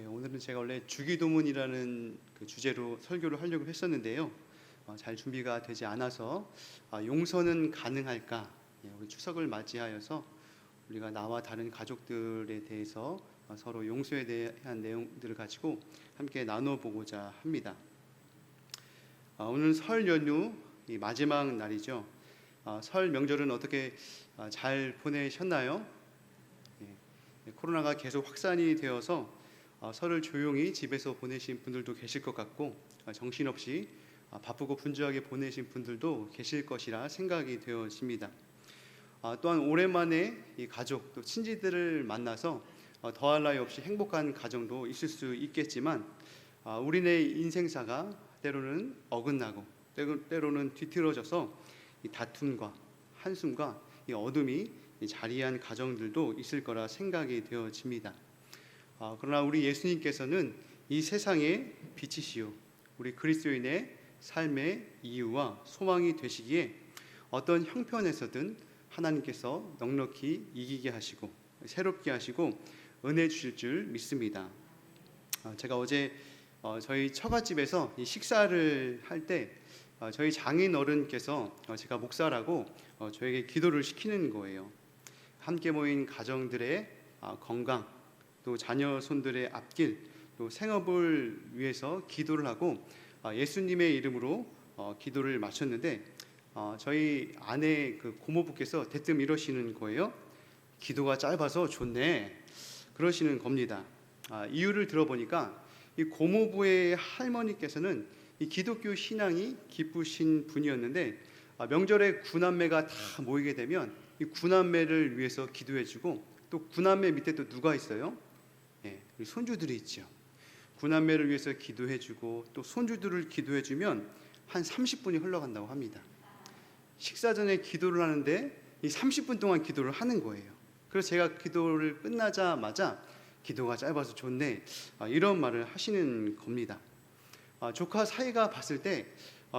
오늘은 제가 원래 주기도문이라는 그 주제로 설교를 하려고 했었는데요. 잘 준비가 되지 않아서 용서는 가능할까? 우리 추석을 맞이하여서 우리가 나와 다른 가족들에 대해서 서로 용서에 대한 내용들을 가지고 함께 나눠보고자 합니다. 오늘 설 연휴 마지막 날이죠. 설 명절은 어떻게 잘 보내셨나요? 코로나가 계속 확산이 되어서 설을 조용히 집에서 보내신 분들도 계실 것 같고, 정신없이 바쁘고 분주하게 보내신 분들도 계실 것이라 생각이 되어집니다. 또한 오랜만에 이 가족 또 친지들을 만나서 더할 나위 없이 행복한 가정도 있을 수 있겠지만, 우리네 인생사가 때로는 어긋나고 때로는 뒤틀어져서 이 다툼과 한숨과 이 어둠이 자리한 가정들도 있을 거라 생각이 되어집니다. 그러나 우리 예수님께서는 이 세상의 빛이시요 우리 그리스도인의 삶의 이유와 소망이 되시기에 어떤 형편에서든 하나님께서 넉넉히 이기게 하시고 새롭게 하시고 은혜 주실 줄 믿습니다. 제가 어제 저희 처갓집에서 이 식사를 할 때 저희 장인 어른께서 제가 목사라고 저에게 기도를 시키는 거예요. 함께 모인 가정들의 건강, 또 자녀 손들의 앞길, 또 생업을 위해서 기도를 하고 예수님의 이름으로 기도를 마쳤는데, 저희 아내 그 고모부께서 대뜸 이러시는 거예요. 기도가 짧아서 좋네, 그러시는 겁니다. 이유를 들어보니까 이 고모부의 할머니께서는 이 기독교 신앙이 깊으신 분이었는데, 명절에 구남매가 다 모이게 되면 이 구남매를 위해서 기도해주고, 또 구남매 밑에 또 누가 있어요? 손주들이 있죠. 구남매를 위해서 기도해주고 또 손주들을 기도해주면 한 30분이 흘러간다고 합니다. 식사 전에 기도를 하는데 이 30분 동안 기도를 하는 거예요. 그래서 제가 기도를 끝나자마자 기도가 짧아서 좋네, 이런 말을 하시는 겁니다. 조카 사이가 봤을 때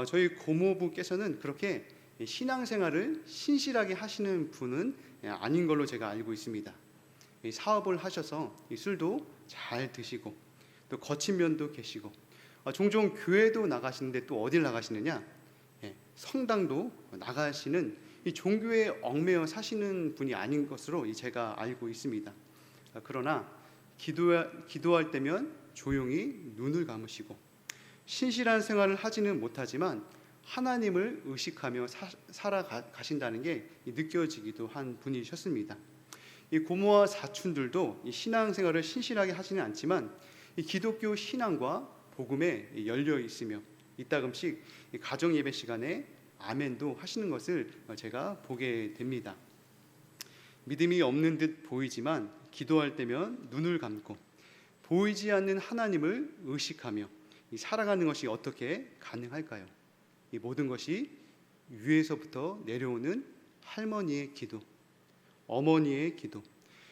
저희 고모부께서는 그렇게 신앙생활을 신실하게 하시는 분은 아닌 걸로 제가 알고 있습니다. 사업을 하셔서 술도 잘 드시고 또 거친 면도 계시고, 종종 교회도 나가시는데 또 어딜 나가시느냐? 성당도 나가시는 이 종교에 얽매여 사시는 분이 아닌 것으로 제가 알고 있습니다. 그러나 기도할 때면 조용히 눈을 감으시고 신실한 생활을 하지는 못하지만 하나님을 의식하며 살아가신다는 게 느껴지기도 한 분이셨습니다. 이 고모와 사촌들도 이 신앙생활을 신실하게 하지는 않지만 이 기독교 신앙과 복음에 열려 있으며 이따금씩 이 가정 예배 시간에 아멘도 하시는 것을 제가 보게 됩니다. 믿음이 없는 듯 보이지만 기도할 때면 눈을 감고 보이지 않는 하나님을 의식하며 살아가는 것이 어떻게 가능할까요? 이 모든 것이 위에서부터 내려오는 할머니의 기도, 어머니의 기도,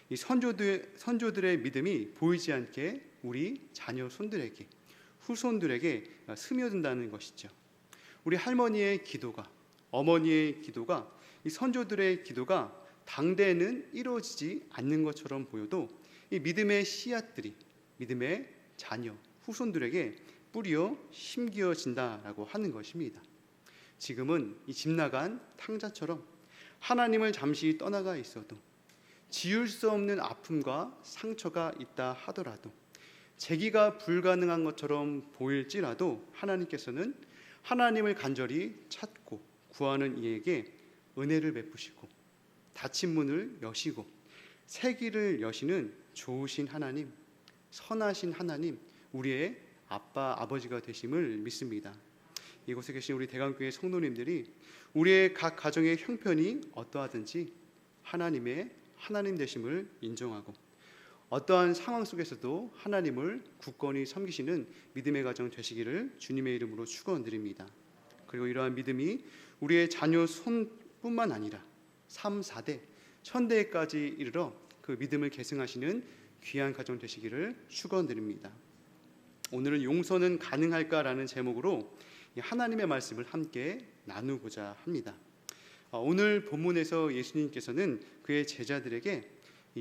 이 선조들의 믿음이 보이지 않게 우리 자녀 손들에게, 후손들에게 스며든다는 것이죠. 우리 할머니의 기도가, 어머니의 기도가, 이 선조들의 기도가 당대에는 이루어지지 않는 것처럼 보여도 이 믿음의 씨앗들이 믿음의 자녀, 후손들에게 뿌려 심겨진다라고 하는 것입니다. 지금은 이 집 나간 탕자처럼 하나님을 잠시 떠나가 있어도, 지울 수 없는 아픔과 상처가 있다 하더라도, 재기가 불가능한 것처럼 보일지라도 하나님께서는 하나님을 간절히 찾고 구하는 이에게 은혜를 베푸시고 닫힌 문을 여시고 새 길을 여시는 좋으신 하나님, 선하신 하나님, 우리의 아빠, 아버지가 되심을 믿습니다. 이곳에 계신 우리 대강교회 성도님들이 우리의 각 가정의 형편이 어떠하든지 하나님 되심을 인정하고 어떠한 상황 속에서도 하나님을 굳건히 섬기시는 믿음의 가정 되시기를 주님의 이름으로 축원드립니다. 그리고 이러한 믿음이 우리의 자녀 손뿐만 아니라 3, 4대, 1000대까지 이르러 그 믿음을 계승하시는 귀한 가정 되시기를 축원드립니다. 오늘은 용서는 가능할까라는 제목으로 하나님의 말씀을 함께 나누고자 합니다. 오늘 본문에서 예수님께서는 그의 제자들에게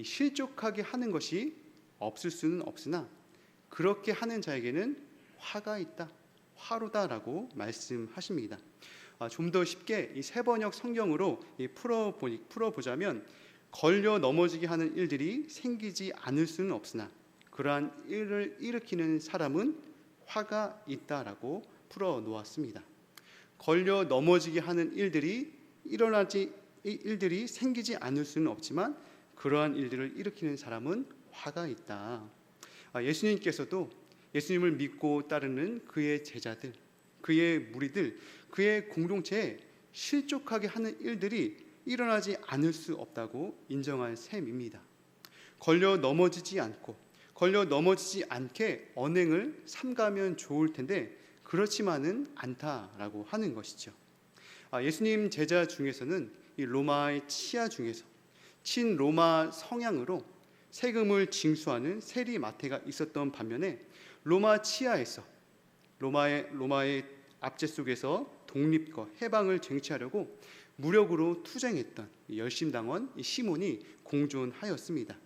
실족하게 하는 것이 없을 수는 없으나 그렇게 하는 자에게는 화가 있다, 화로다라고 말씀하십니다. 좀 더 쉽게 이 세번역 성경으로 풀어보자면, 걸려 넘어지게 하는 일들이 생기지 않을 수는 없으나 그러한 일을 일으키는 사람은 화가 있다라고 풀어놓았습니다. 걸려 넘어지게 하는 일들이 생기지 않을 수는 없지만 그러한 일들을 일으키는 사람은 화가 있다. 예수님께서도 예수님을 믿고 따르는 그의 제자들, 그의 무리들, 그의 공동체에 실족하게 하는 일들이 일어나지 않을 수 없다고 인정한 셈입니다. 걸려 넘어지지 않게 언행을 삼가면 좋을 텐데 그렇지만은 않다라고 하는 것이죠. 예수님 제자 중에서는 이 로마의 치아 중에서 친로마 성향으로 세금을 징수하는 세리마태가 있었던 반면에 로마 치아에서 로마의 압제 속에서 독립과 해방을 쟁취하려고 무력으로 투쟁했던 열심당원 시몬이 공존하였습니다.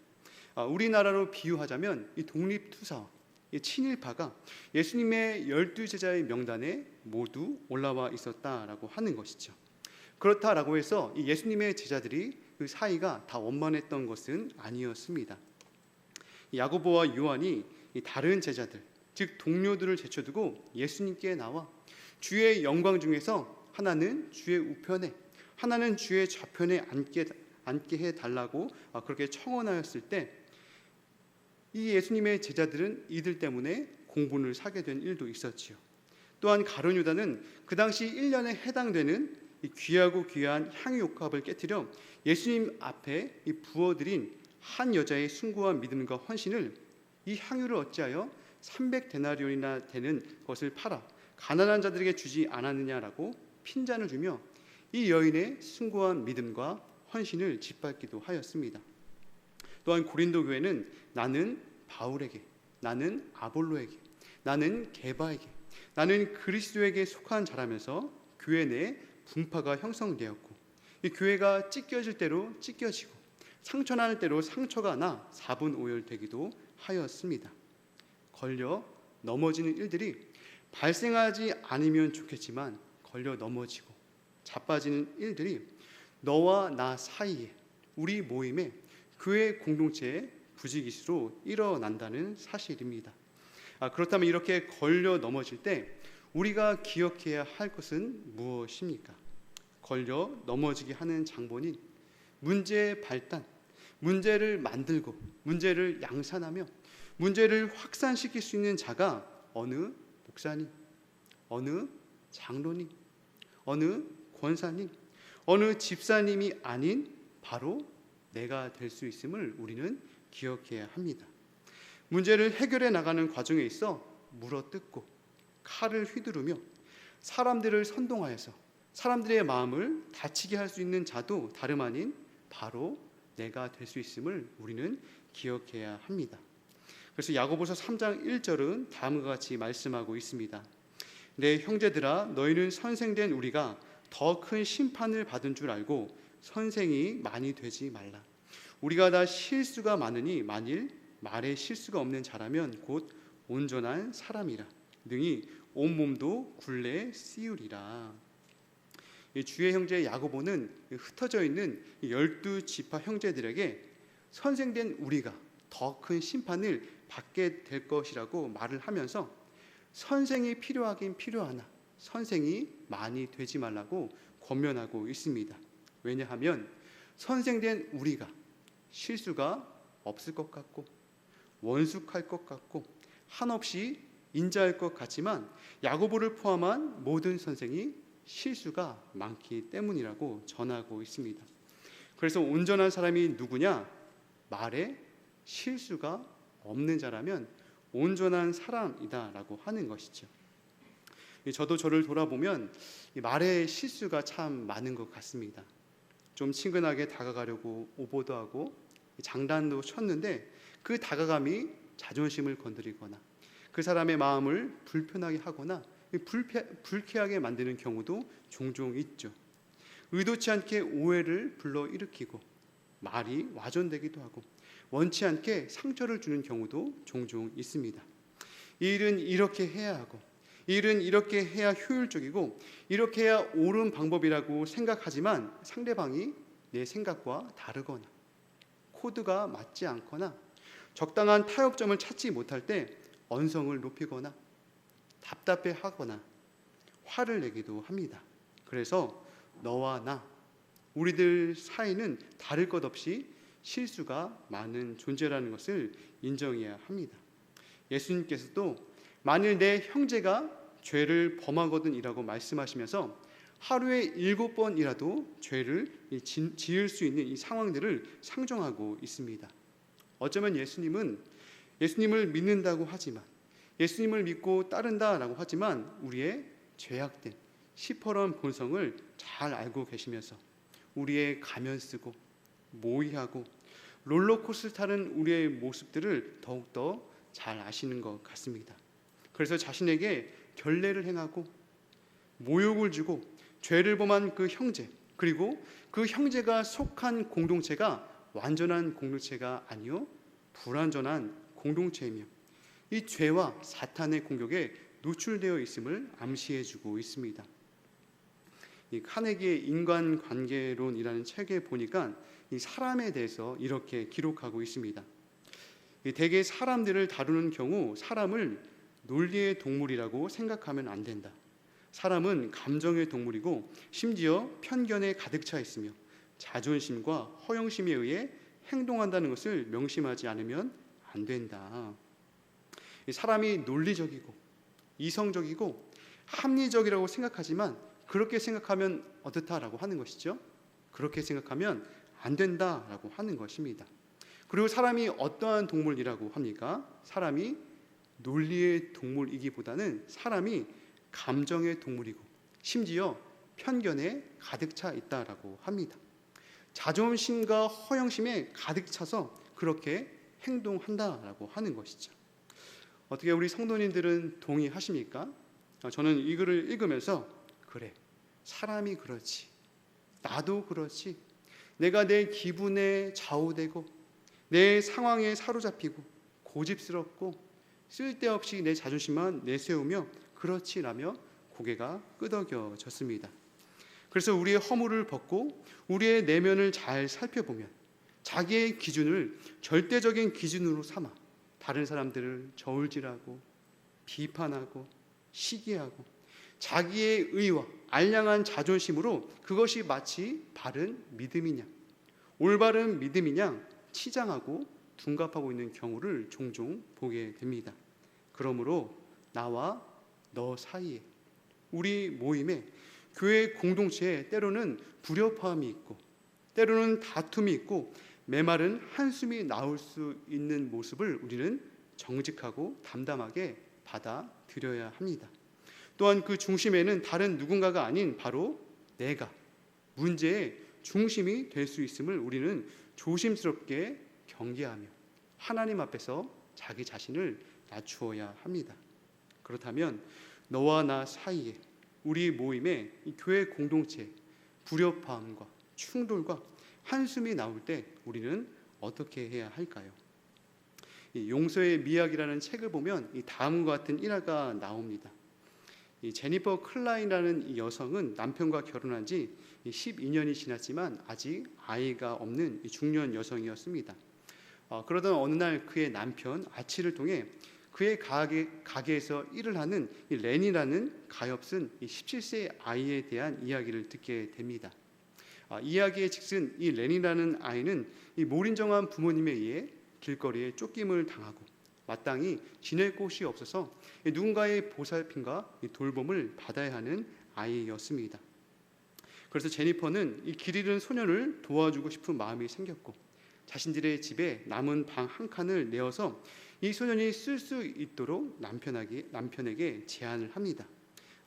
우리나라로 비유하자면 이 독립투사와 이 친일파가 예수님의 12제자의 명단에 모두 올라와 있었다라고 하는 것이죠. 그렇다라고 해서 이 예수님의 제자들이 그 사이가 다 원만했던 것은 아니었습니다. 야고보와 요한이 이 다른 제자들, 즉 동료들을 제쳐두고 예수님께 나와 주의 영광 중에서 하나는 주의 우편에, 하나는 주의 좌편에 앉게 해달라고 그렇게 청원하였을 때, 이 예수님의 제자들은 이들 때문에 공분을 사게 된 일도 있었지요. 또한 가룟 유다는 그 당시 1년에 해당되는 이 귀하고 귀한 향유옥합을 깨뜨려 예수님 앞에 부어드린 한 여자의 숭고한 믿음과 헌신을, 이 향유를 어찌하여 300데나리온이나 되는 것을 팔아 가난한 자들에게 주지 않았느냐라고 핀잔을 주며 이 여인의 숭고한 믿음과 헌신을 짓밟기도 하였습니다. 또한 고린도 교회는 나는 바울에게, 나는 아볼로에게, 나는 게바에게, 나는 그리스도에게 속한 자라면서 교회 내 분파가 형성되었고, 이 교회가 찢겨질 대로 찢겨지고 상처날 대로 상처가 나 사분오열되기도 하였습니다. 걸려 넘어지는 일들이 발생하지 않으면 좋겠지만 걸려 넘어지고 자빠지는 일들이 너와 나 사이에, 우리 모임에, 교회 공동체에 부지기수로 일어난다는 사실입니다. 그렇다면 이렇게 걸려 넘어질 때 우리가 기억해야 할 것은 무엇입니까? 걸려 넘어지게 하는 장본인, 문제의 발단, 문제를 만들고 문제를 양산하며 문제를 확산시킬 수 있는 자가 어느 목사님, 어느 장로님, 어느 권사님, 어느 집사님이 아닌 바로 내가 될 수 있음을 우리는 기억해야 합니다. 문제를 해결해 나가는 과정에 있어 물어뜯고 칼을 휘두르며 사람들을 선동하여서 사람들의 마음을 다치게 할 수 있는 자도 다름 아닌 바로 내가 될 수 있음을 우리는 기억해야 합니다. 그래서 야고보서 3장 1절은 다음과 같이 말씀하고 있습니다. 내 형제들아, 너희는 선생된 우리가 더 큰 심판을 받은 줄 알고 선생이 많이 되지 말라. 우리가 다 실수가 많으니 만일 말에 실수가 없는 자라면 곧 온전한 사람이라. 능히 온몸도 굴레에 씌우리라. 주의 형제 야고보는 흩어져 있는 12지파 형제들에게 선생된 우리가 더 큰 심판을 받게 될 것이라고 말을 하면서 선생이 필요하긴 필요하나 선생이 많이 되지 말라고 권면하고 있습니다. 왜냐하면 선생된 우리가 실수가 없을 것 같고 원숙할 것 같고 한없이 인자할 것 같지만 야고보를 포함한 모든 선생이 실수가 많기 때문이라고 전하고 있습니다. 그래서 온전한 사람이 누구냐? 말에 실수가 없는 자라면 온전한 사람이다라고 하는 것이죠. 저도 저를 돌아보면 말에 실수가 참 많은 것 같습니다. 좀 친근하게 다가가려고 오버도 하고 장단도 쳤는데 그 다가감이 자존심을 건드리거나 그 사람의 마음을 불편하게 하거나 불쾌하게 만드는 경우도 종종 있죠. 의도치 않게 오해를 불러일으키고 말이 와전되기도 하고 원치 않게 상처를 주는 경우도 종종 있습니다. 이 일은 이렇게 해야 하고, 이 일은 이렇게 해야 효율적이고, 이렇게 해야 옳은 방법이라고 생각하지만 상대방이 내 생각과 다르거나 코드가 맞지 않거나 적당한 타협점을 찾지 못할 때 언성을 높이거나 답답해하거나 화를 내기도 합니다. 그래서 너와 나, 우리들 사이는 다를 것 없이 실수가 많은 존재라는 것을 인정해야 합니다. 예수님께서도 만일 내 형제가 죄를 범하거든이라고 말씀하시면서 하루에 7번이라도 죄를 지을 수 있는 이 상황들을 상정하고 있습니다. 어쩌면 예수님을 믿는다고 하지만, 예수님을 믿고 따른다라고 하지만 우리의 죄악된 시퍼런 본성을 잘 알고 계시면서 우리의 가면 쓰고 모의하고 롤러코스터 타는 우리의 모습들을 더욱더 잘 아시는 것 같습니다. 그래서 자신에게 결례를 행하고 모욕을 주고 죄를 범한 그 형제, 그리고 그 형제가 속한 공동체가 완전한 공동체가 아니요 불완전한 공동체이며 이 죄와 사탄의 공격에 노출되어 있음을 암시해주고 있습니다. 이 카네기의 인간관계론이라는 책에 보니까 이 사람에 대해서 이렇게 기록하고 있습니다. 대개 사람들을 다루는 경우 사람을 논리의 동물이라고 생각하면 안 된다. 사람은 감정의 동물이고 심지어 편견에 가득 차 있으며 자존심과 허영심에 의해 행동한다는 것을 명심하지 않으면 안 된다. 사람이 논리적이고 이성적이고 합리적이라고 생각하지만 그렇게 생각하면 어떻다라고 하는 것이죠. 그렇게 생각하면 안 된다라고 하는 것입니다. 그리고 사람이 어떠한 동물이라고 합니까? 사람이 논리의 동물이기보다는 사람이 감정의 동물이고 심지어 편견에 가득 차 있다라고 합니다. 자존심과 허영심에 가득 차서 그렇게 행동한다라고 하는 것이죠. 어떻게 우리 성도님들은 동의하십니까? 저는 이 글을 읽으면서 그래, 사람이 그렇지, 나도 그렇지, 내가 내 기분에 좌우되고 내 상황에 사로잡히고 고집스럽고 쓸데없이 내 자존심만 내세우며 그렇지라며 고개가 끄덕여졌습니다. 그래서 우리의 허물을 벗고 우리의 내면을 잘 살펴보면 자기의 기준을 절대적인 기준으로 삼아 다른 사람들을 저울질하고 비판하고 시기하고 자기의 의와 알량한 자존심으로 그것이 마치 바른 믿음이냐 올바른 믿음이냐 치장하고 둔갑하고 있는 경우를 종종 보게 됩니다. 그러므로 나와 너 사이에, 우리 모임에, 교회 공동체에 때로는 불협화음이 있고 때로는 다툼이 있고 메마른 한숨이 나올 수 있는 모습을 우리는 정직하고 담담하게 받아들여야 합니다. 또한 그 중심에는 다른 누군가가 아닌 바로 내가 문제의 중심이 될 수 있음을 우리는 조심스럽게 경계하며 하나님 앞에서 자기 자신을 낮추어야 합니다. 그렇다면 너와 나 사이에, 우리 모임에, 이 교회 공동체 불협화음과 충돌과 한숨이 나올 때 우리는 어떻게 해야 할까요? 이 용서의 미학이라는 책을 보면 이 다음과 같은 일화가 나옵니다. 이 제니퍼 클라인이라는 이 여성은 남편과 결혼한 지 12년이 지났지만 아직 아이가 없는 중년 여성이었습니다. 그러던 어느 날 그의 남편 아치를 통해 그의 가게에서 일을 하는 이 렌이라는 가엾은 17세 아이에 대한 이야기를 듣게 됩니다. 이야기의 즉슨 이 렌이라는 아이는 이 몰인정한 부모님에 의해 길거리에 쫓김을 당하고 마땅히 지낼 곳이 없어서 누군가의 보살핌과 돌봄을 받아야 하는 아이였습니다. 그래서 제니퍼는 이 길 잃은 소년을 도와주고 싶은 마음이 생겼고 자신들의 집에 남은 방 한 칸을 내어서 이 소년이 쓸 수 있도록 남편에게 제안을 합니다.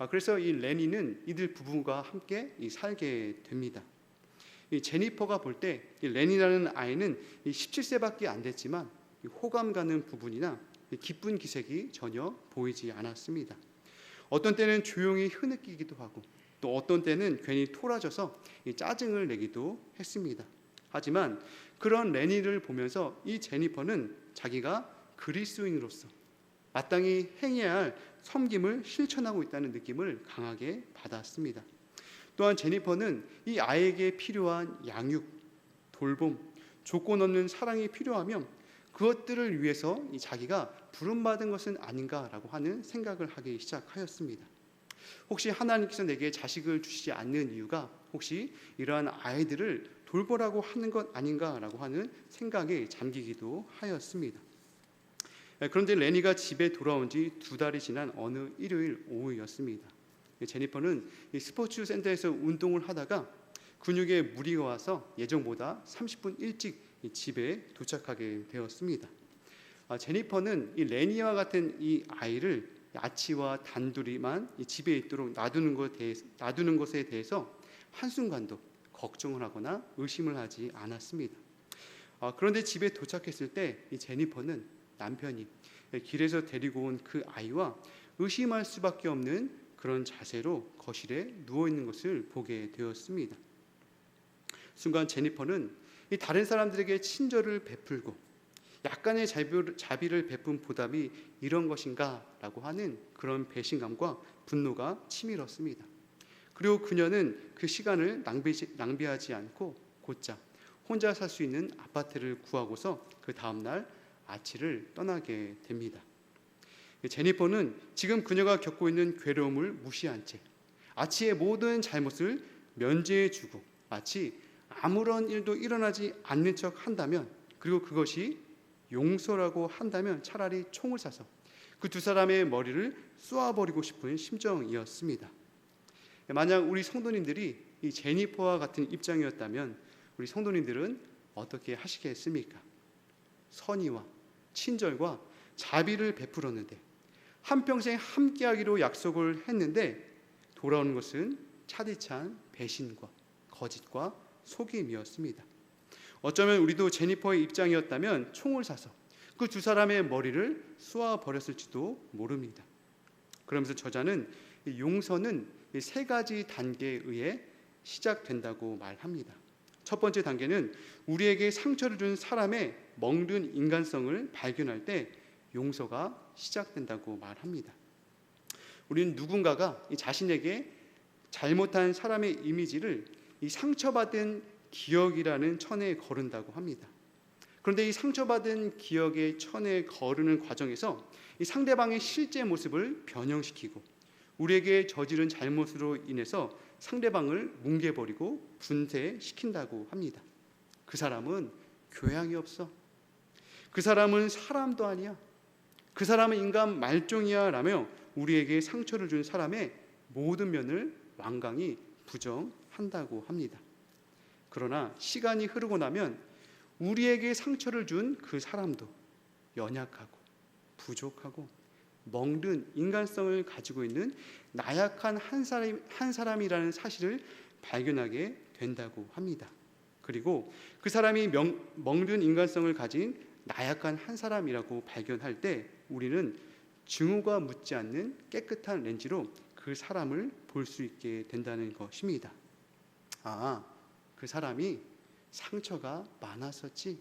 그래서 이 레니는 이들 부부가 함께 살게 됩니다. 이 제니퍼가 볼 때 이 레니라는 아이는 17세밖에 안 됐지만 호감 가는 부분이나 기쁜 기색이 전혀 보이지 않았습니다. 어떤 때는 조용히 흐느끼기도 하고 또 어떤 때는 괜히 토라져서 짜증을 내기도 했습니다. 하지만 그런 레니를 보면서 이 제니퍼는 자기가 그리스도인으로서 마땅히 행해야 할 섬김을 실천하고 있다는 느낌을 강하게 받았습니다. 또한 제니퍼는 이 아이에게 필요한 양육, 돌봄, 조건 없는 사랑이 필요하면 그것들을 위해서 자기가 부름받은 것은 아닌가라고 하는 생각을 하기 시작하였습니다. 혹시 하나님께서 내게 자식을 주시지 않는 이유가 혹시 이러한 아이들을 돌보라고 하는 것 아닌가라고 하는 생각에 잠기기도 하였습니다. 그런데 레니가 집에 돌아온 지 2달이 지난 어느 일요일 오후였습니다. 제니퍼는 스포츠 센터에서 운동을 하다가 근육에 무리가 와서 예정보다 30분 일찍 집에 도착하게 되었습니다. 제니퍼는 이 레니와 같은 이 아이를 아치와 단둘이만 집에 있도록 놔두는 것에 대해서 한순간도 걱정을 하거나 의심을 하지 않았습니다. 그런데 집에 도착했을 때 이 제니퍼는 남편이 길에서 데리고 온 그 아이와 의심할 수밖에 없는 그런 자세로 거실에 누워 있는 것을 보게 되었습니다. 순간 제니퍼는 이 다른 사람들에게 친절을 베풀고 약간의 자비를 베푼 보답이 이런 것인가라고 하는 그런 배신감과 분노가 치밀었습니다. 그리고 그녀는 그 시간을 낭비하지 않고 곧장 혼자 살 수 있는 아파트를 구하고서 그 다음날 아치를 떠나게 됩니다. 제니퍼는 지금 그녀가 겪고 있는 괴로움을 무시한 채 아치의 모든 잘못을 면제해주고 마치 아무런 일도 일어나지 않는 척 한다면, 그리고 그것이 용서라고 한다면 차라리 총을 쏴서 그 2사람의 머리를 쏘아버리고 싶은 심정이었습니다. 만약 우리 성도님들이 이 제니퍼와 같은 입장이었다면 우리 성도님들은 어떻게 하시겠습니까? 선의와 친절과 자비를 베풀었는데 한평생 함께하기로 약속을 했는데 돌아오는 것은 차디찬 배신과 거짓과 속임이었습니다. 어쩌면 우리도 제니퍼의 입장이었다면 총을 쏴서 그 2사람의 머리를 쏘아버렸을지도 모릅니다. 그러면서 저자는 용서는 3가지 단계에 의해 시작된다고 말합니다. 첫 번째 단계는 우리에게 상처를 준 사람의 멍든 인간성을 발견할 때 용서가 시작된다고 말합니다. 우리는 누군가가 자신에게 잘못한 사람의 이미지를 이 상처받은 기억이라는 천에 거른다고 합니다. 그런데 이 상처받은 기억의 천에 거르는 과정에서 이 상대방의 실제 모습을 변형시키고 우리에게 저지른 잘못으로 인해서 상대방을 뭉개버리고 분쇄시킨다고 합니다. 그 사람은 교양이 없어. 그 사람은 사람도 아니야. 그 사람은 인간 말종이야 라며 우리에게 상처를 준 사람의 모든 면을 완강히 부정한다고 합니다. 그러나 시간이 흐르고 나면 우리에게 상처를 준 그 사람도 연약하고 부족하고 멍든 인간성을 가지고 있는 나약한 한 사람이라는 사실을 발견하게 된다고 합니다. 그리고 그 사람이 멍든 인간성을 가진 나약한 한 사람이라고 발견할 때 우리는 증오가 묻지 않는 깨끗한 렌즈로 그 사람을 볼 수 있게 된다는 것입니다. 그 사람이 상처가 많았었지.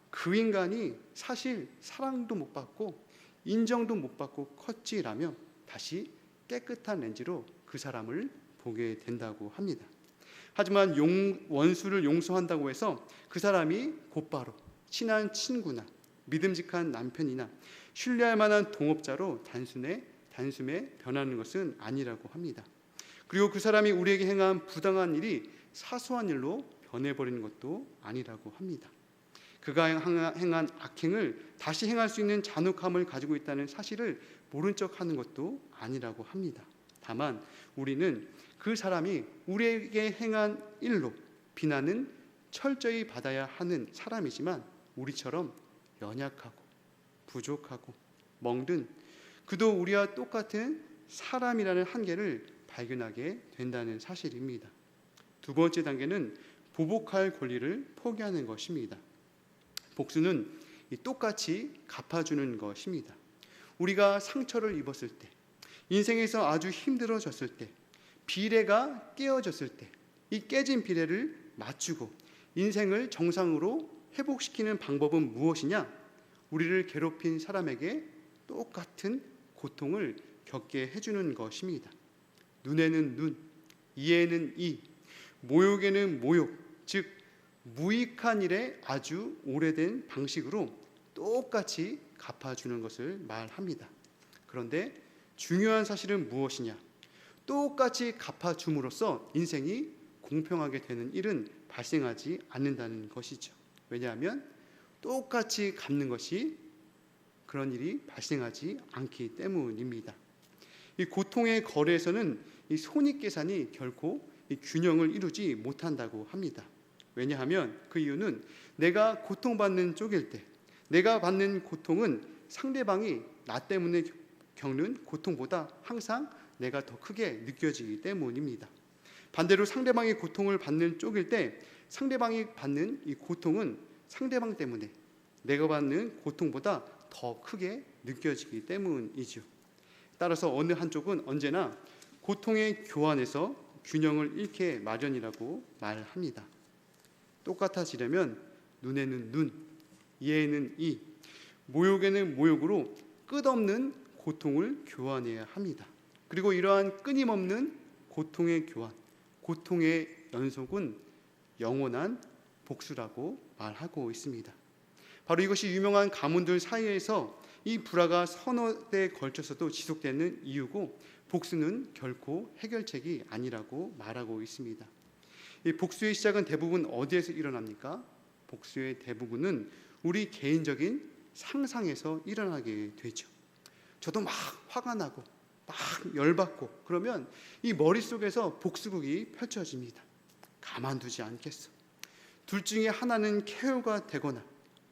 그 인간이 사실 사랑도 못 받고 인정도 못 받고 컸지라며 다시 깨끗한 렌즈로 그 사람을 보게 된다고 합니다. 하지만 원수를 용서한다고 해서 그 사람이 곧바로 친한 친구나 믿음직한 남편이나 신뢰할 만한 동업자로 단숨에 변하는 것은 아니라고 합니다. 그리고 그 사람이 우리에게 행한 부당한 일이 사소한 일로 변해버리는 것도 아니라고 합니다. 그가 행한 악행을 다시 행할 수 있는 잔혹함을 가지고 있다는 사실을 모른 척하는 것도 아니라고 합니다. 다만 우리는 그 사람이 우리에게 행한 일로 비난은 철저히 받아야 하는 사람이지만 우리처럼 연약하고 부족하고 멍든 그도 우리와 똑같은 사람이라는 한계를 발견하게 된다는 사실입니다. 2번째 단계는 보복할 권리를 포기하는 것입니다. 복수는 똑같이 갚아주는 것입니다. 우리가 상처를 입었을 때, 인생에서 아주 힘들어졌을 때, 비례가 깨어졌을 때, 이 깨진 비례를 맞추고 인생을 정상으로 회복시키는 방법은 무엇이냐? 우리를 괴롭힌 사람에게 똑같은 고통을 겪게 해주는 것입니다. 눈에는 눈, 이에는 이, 모욕에는 모욕, 즉 무익한 일에 아주 오래된 방식으로 똑같이 갚아주는 것을 말합니다. 그런데 중요한 사실은 무엇이냐? 똑같이 갚아줌으로써 인생이 공평하게 되는 일은 발생하지 않는다는 것이죠. 왜냐하면 똑같이 갚는 것이 그런 일이 발생하지 않기 때문입니다. 이 고통의 거래에서는 이 손익계산이 결코 이 균형을 이루지 못한다고 합니다. 왜냐하면 그 이유는 내가 고통받는 쪽일 때 내가 받는 고통은 상대방이 나 때문에 겪는 고통보다 항상 내가 더 크게 느껴지기 때문입니다. 반대로 상대방이 고통을 받는 쪽일 때 상대방이 받는 이 고통은 상대방 때문에 내가 받는 고통보다 더 크게 느껴지기 때문이죠. 따라서 어느 한쪽은 언제나 고통의 교환에서 균형을 잃게 마련이라고 말합니다. 똑같아지려면 눈에는 눈, 이에는 이, 모욕에는 모욕으로 끝없는 고통을 교환해야 합니다. 그리고 이러한 끊임없는 고통의 교환, 고통의 연속은 영원한 복수라고 말하고 있습니다. 바로 이것이 유명한 가문들 사이에서 이 불화가 서너 대에 걸쳐서도 지속되는 이유고 복수는 결코 해결책이 아니라고 말하고 있습니다. 이 복수의 시작은 대부분 어디에서 일어납니까? 복수의 대부분은 우리 개인적인 상상에서 일어나게 되죠. 저도 막 화가 나고 막 열받고 그러면 이 머릿속에서 복수극이 펼쳐집니다. 가만두지 않겠어. 둘 중에 하나는 KO가 되거나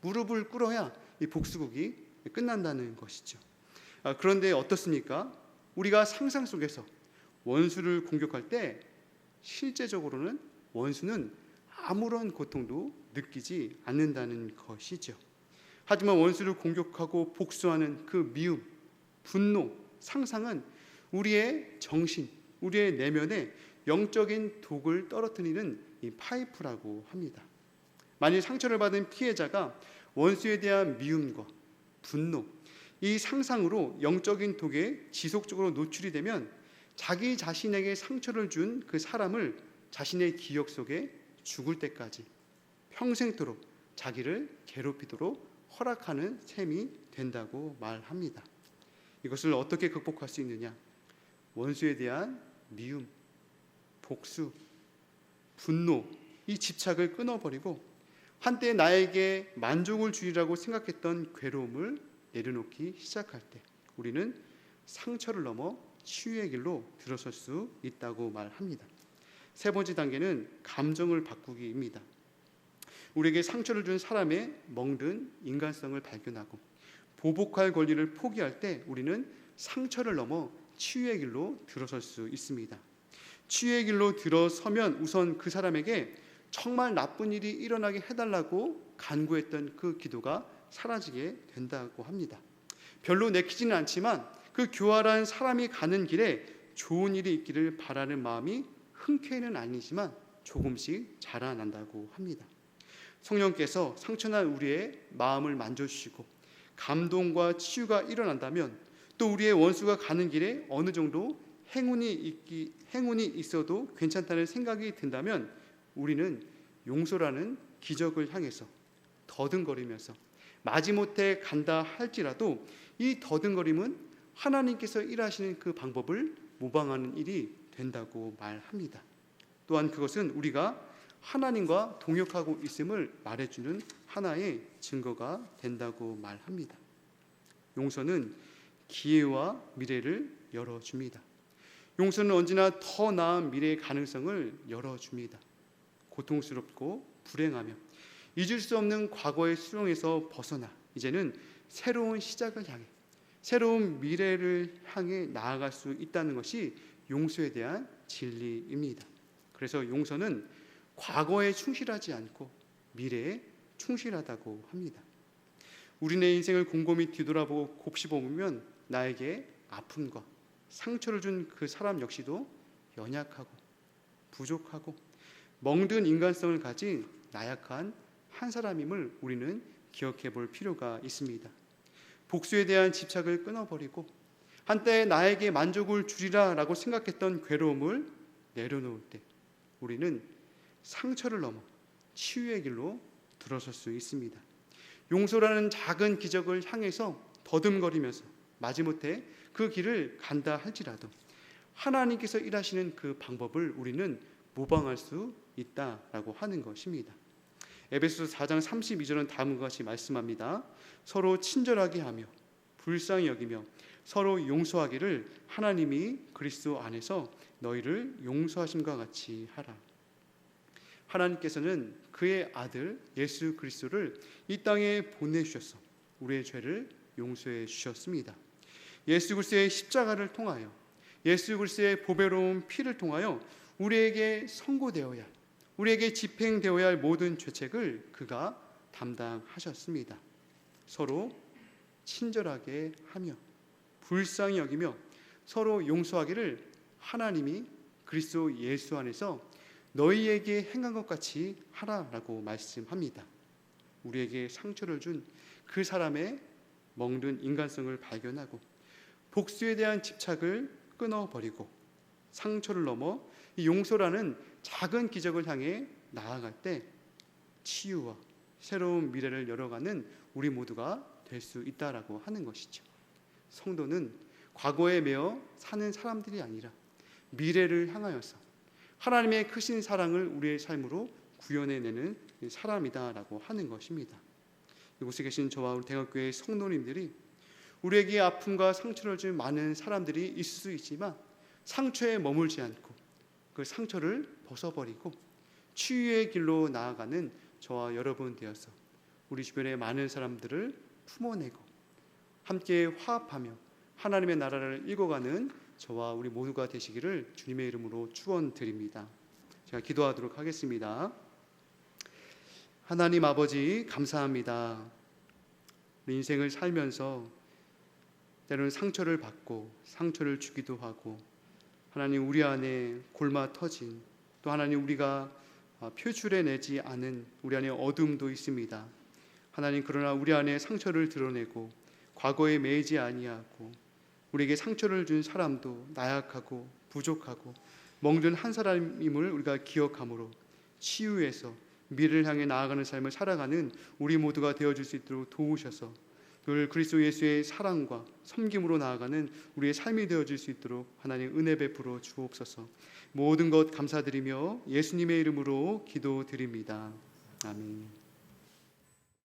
무릎을 꿇어야 이 복수극이 끝난다는 것이죠. 그런데 어떻습니까? 우리가 상상 속에서 원수를 공격할 때 실제적으로는 원수는 아무런 고통도 느끼지 않는다는 것이죠. 하지만 원수를 공격하고 복수하는 그 미움, 분노, 상상은 우리의 정신, 우리의 내면에 영적인 독을 떨어뜨리는 이 파이프라고 합니다. 만일 상처를 받은 피해자가 원수에 대한 미움과 분노, 이 상상으로 영적인 독에 지속적으로 노출이 되면 자기 자신에게 상처를 준 그 사람을 자신의 기억 속에 죽을 때까지 평생토록 자기를 괴롭히도록 허락하는 셈이 된다고 말합니다. 이것을 어떻게 극복할 수 있느냐? 원수에 대한 미움, 복수, 분노, 이 집착을 끊어버리고 한때 나에게 만족을 주리라고 생각했던 괴로움을 내려놓기 시작할 때 우리는 상처를 넘어 치유의 길로 들어설 수 있다고 말합니다. 세 번째 단계는 감정을 바꾸기입니다. 우리에게 상처를 준 사람의 멍든 인간성을 발견하고 보복할 권리를 포기할 때 우리는 상처를 넘어 치유의 길로 들어설 수 있습니다. 치유의 길로 들어서면 우선 그 사람에게 정말 나쁜 일이 일어나게 해달라고 간구했던 그 기도가 사라지게 된다고 합니다. 별로 내키지는 않지만 그 교활한 사람이 가는 길에 좋은 일이 있기를 바라는 마음이 흔쾌히는 아니지만 조금씩 자라난다고 합니다. 성령께서 상처난 우리의 마음을 만져주시고 감동과 치유가 일어난다면 또 우리의 원수가 가는 길에 어느 정도 행운이 있어도 괜찮다는 생각이 든다면 우리는 용서라는 기적을 향해서 더듬거리면서 마지못해 간다 할지라도 이 더듬거림은 하나님께서 일하시는 그 방법을 모방하는 일이 된다고 말합니다. 또한 그것은 우리가 하나님과 동역하고 있음을 말해주는 하나의 증거가 된다고 말합니다. 용서는 기회와 미래를 열어줍니다. 용서는 언제나 더 나은 미래의 가능성을 열어줍니다. 고통스럽고 불행하며 잊을 수 없는 과거의 수렁에서 벗어나 이제는 새로운 시작을 향해 새로운 미래를 향해 나아갈 수 있다는 것이 용서에 대한 진리입니다. 그래서 용서는 과거에 충실하지 않고 미래에 충실하다고 합니다. 우리네 인생을 곰곰이 뒤돌아보고 곱씹어보면 나에게 아픔과 상처를 준 그 사람 역시도 연약하고 부족하고 멍든 인간성을 가진 나약한 한 사람임을 우리는 기억해 볼 필요가 있습니다. 복수에 대한 집착을 끊어버리고 한때 나에게 만족을 주리라 라고 생각했던 괴로움을 내려놓을 때 우리는 상처를 넘어 치유의 길로 들어설 수 있습니다. 용서라는 작은 기적을 향해서 더듬거리면서 마지못해 그 길을 간다 할지라도 하나님께서 일하시는 그 방법을 우리는 모방할 수 있다라고 하는 것입니다. 에베소서 4장 32절은 다음과 같이 말씀합니다. 서로 친절하게 하며 불쌍히 여기며 서로 용서하기를 하나님이 그리스도 안에서 너희를 용서하심과 같이 하라. 하나님께서는 그의 아들 예수 그리스도를 이 땅에 보내주셔서 우리의 죄를 용서해 주셨습니다. 예수 그리스도의 십자가를 통하여 예수 그리스도의 보배로운 피를 통하여 우리에게 선고되어야 할, 우리에게 집행되어야 할 모든 죄책을 그가 담당하셨습니다. 서로 친절하게 하며 불쌍히 여기며 서로 용서하기를 하나님이 그리스도 예수 안에서 너희에게 행한 것 같이 하라라고 말씀합니다. 우리에게 상처를 준 그 사람의 멍든 인간성을 발견하고 복수에 대한 집착을 끊어버리고 상처를 넘어 이 용서라는 작은 기적을 향해 나아갈 때 치유와 새로운 미래를 열어가는 우리 모두가 될 수 있다라고 하는 것이죠. 성도는 과거에 매여 사는 사람들이 아니라 미래를 향하여서 하나님의 크신 사랑을 우리의 삶으로 구현해내는 사람이다라고 하는 것입니다. 이곳에 계신 저와 우리 대학교의 성도님들이 우리에게 아픔과 상처를 준 많은 사람들이 있을 수 있지만 상처에 머물지 않고 그 상처를 벗어버리고 치유의 길로 나아가는 저와 여러분 되어서 우리 주변의 많은 사람들을 품어내고 함께 화합하며 하나님의 나라를 이뤄가는 저와 우리 모두가 되시기를 주님의 이름으로 축원드립니다. 제가 기도하도록 하겠습니다. 하나님 아버지 감사합니다. 우리 인생을 살면서 때로는 상처를 받고 상처를 주기도 하고 하나님 우리 안에 골마 터진 또 하나님 우리가 표출해내지 않은 우리 안에 어둠도 있습니다. 하나님 그러나 우리 안에 상처를 드러내고 과거에 매이지 아니하고 우리에게 상처를 준 사람도 나약하고 부족하고 멍든 한 사람임을 우리가 기억함으로 치유해서 미래를 향해 나아가는 삶을 살아가는 우리 모두가 되어줄 수 있도록 도우셔서 늘 그리스도 예수의 사랑과 섬김으로 나아가는 우리의 삶이 되어질 수 있도록 하나님 은혜 베풀어 주옵소서. 모든 것 감사드리며 예수님의 이름으로 기도드립니다. 아멘.